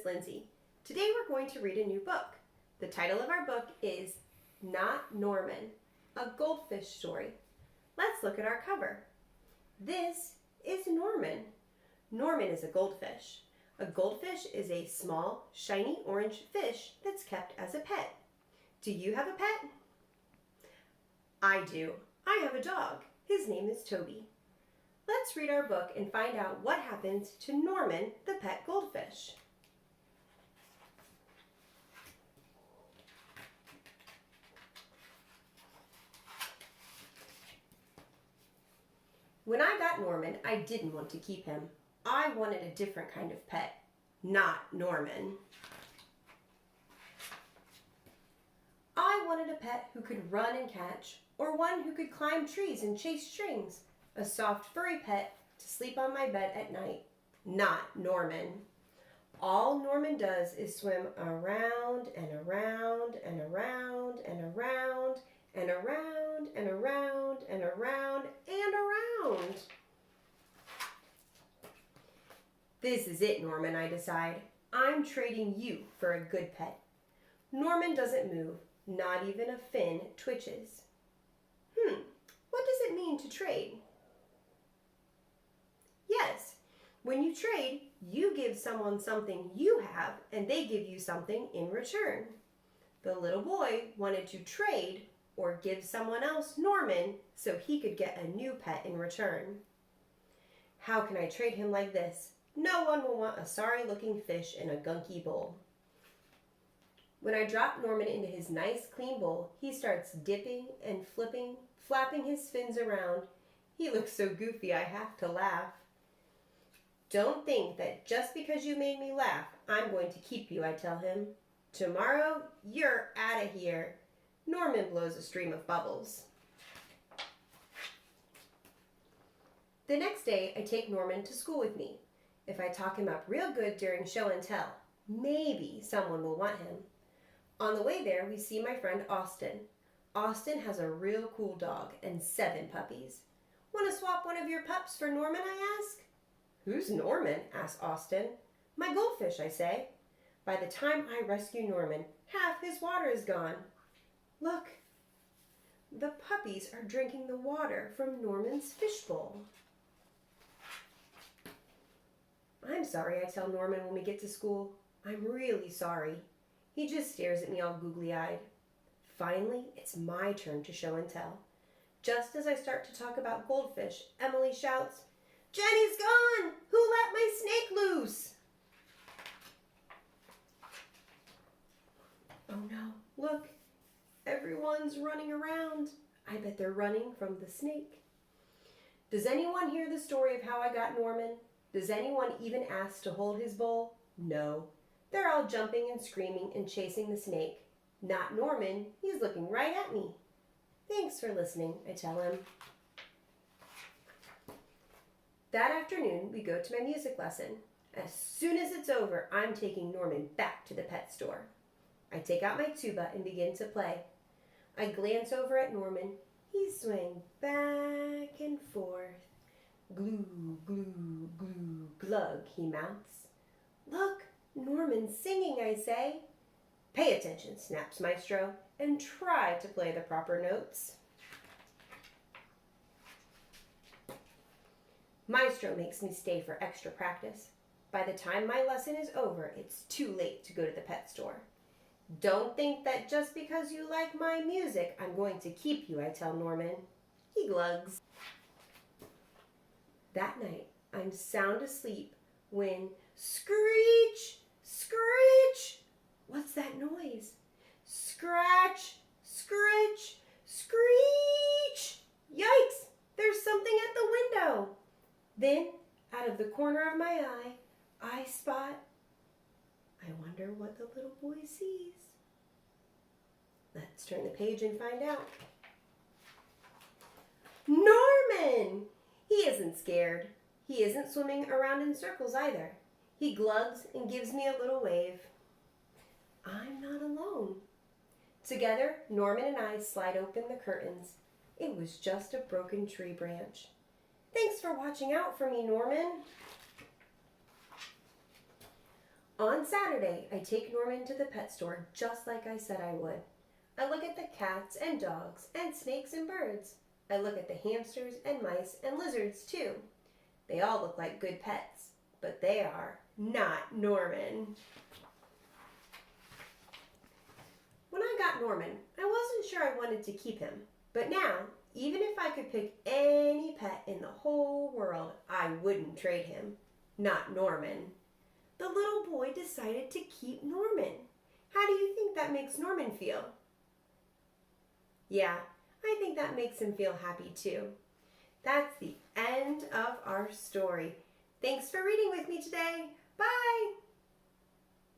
is Lindsey. Today we're going to read a new book. The title of our book is Not Norman, a Goldfish story. Let's look at our cover. This is Norman. Norman is a goldfish. A goldfish is a small, shiny orange fish that's kept as a pet. Do you have a pet? I do. I have a dog. His name is Toby. Let's read our book and find out what happens to Norman, the pet goldfish. When I got Norman, I didn't want to keep him. I wanted a different kind of pet, not Norman. I wanted a pet who could run and catch, or one who could climb trees and chase strings. A soft, furry pet to sleep on my bed at night, not Norman. All Norman does is swim around and around and around and around and around and around and around and around. This is it, Norman, I decide. I'm trading you for a good pet. Norman doesn't move, not even a fin twitches. What does it mean to trade? Yes, when you trade, you give someone something you have and they give you something in return. The little boy wanted to trade or give someone else Norman so he could get a new pet in return. How can I trade him like this? No one will want a sorry-looking fish in a gunky bowl. When I drop Norman into his nice, clean bowl, he starts dipping and flipping, flapping his fins around. He looks so goofy I have to laugh. Don't think that just because you made me laugh, I'm going to keep you, I tell him. Tomorrow, you're out of here. Norman blows a stream of bubbles. The next day, I take Norman to school with me. If I talk him up real good during show and tell, maybe someone will want him. On the way there, we see my friend Austin. Austin has a real cool dog and 7 puppies. Want to swap one of your pups for Norman, I ask? Who's Norman? Asks Austin. My goldfish, I say. By the time I rescue Norman, half his water is gone. Look, the puppies are drinking the water from Norman's fishbowl. I'm sorry, I tell Norman when we get to school. I'm really sorry. He just stares at me all googly-eyed. Finally, it's my turn to show and tell. Just as I start to talk about goldfish, Emily shouts, Jenny's gone! Who let my snake loose? Oh no, look, everyone's running around. I bet they're running from the snake. Does anyone hear the story of how I got Norman? Does anyone even ask to hold his bowl? No. They're all jumping and screaming and chasing the snake. Not Norman, he's looking right at me. Thanks for listening, I tell him. That afternoon, we go to my music lesson. As soon as it's over, I'm taking Norman back to the pet store. I take out my tuba and begin to play. I glance over at Norman. He's swaying back and forth. Glue, glue, glue, glug, he mouths. Look, Norman's singing, I say. Pay attention, snaps Maestro, and try to play the proper notes. Maestro makes me stay for extra practice. By the time my lesson is over, it's too late to go to the pet store. Don't think that just because you like my music, I'm going to keep you, I tell Norman. He glugs. That night, I'm sound asleep when screech, screech. What's that noise? Scratch, scritch, screech. Yikes, there's something at the window. Then, out of the corner of my eye, I spot. I wonder what the little boy sees. Let's turn the page and find out. Norman! He isn't scared. He isn't swimming around in circles either. He glugs and gives me a little wave. I'm not alone. Together, Norman and I slide open the curtains. It was just a broken tree branch. Thanks for watching out for me, Norman. On Saturday, I take Norman to the pet store just like I said I would. I look at the cats and dogs and snakes and birds. I look at the hamsters and mice and lizards too. They all look like good pets, but they are not Norman. When I got Norman, I wasn't sure I wanted to keep him. But now, even if I could pick any pet in the whole world, I wouldn't trade him. Not Norman. The little boy decided to keep Norman. How do you think that makes Norman feel? Yeah, I think that makes him feel happy too. That's the end of our story. Thanks for reading with me today. Bye!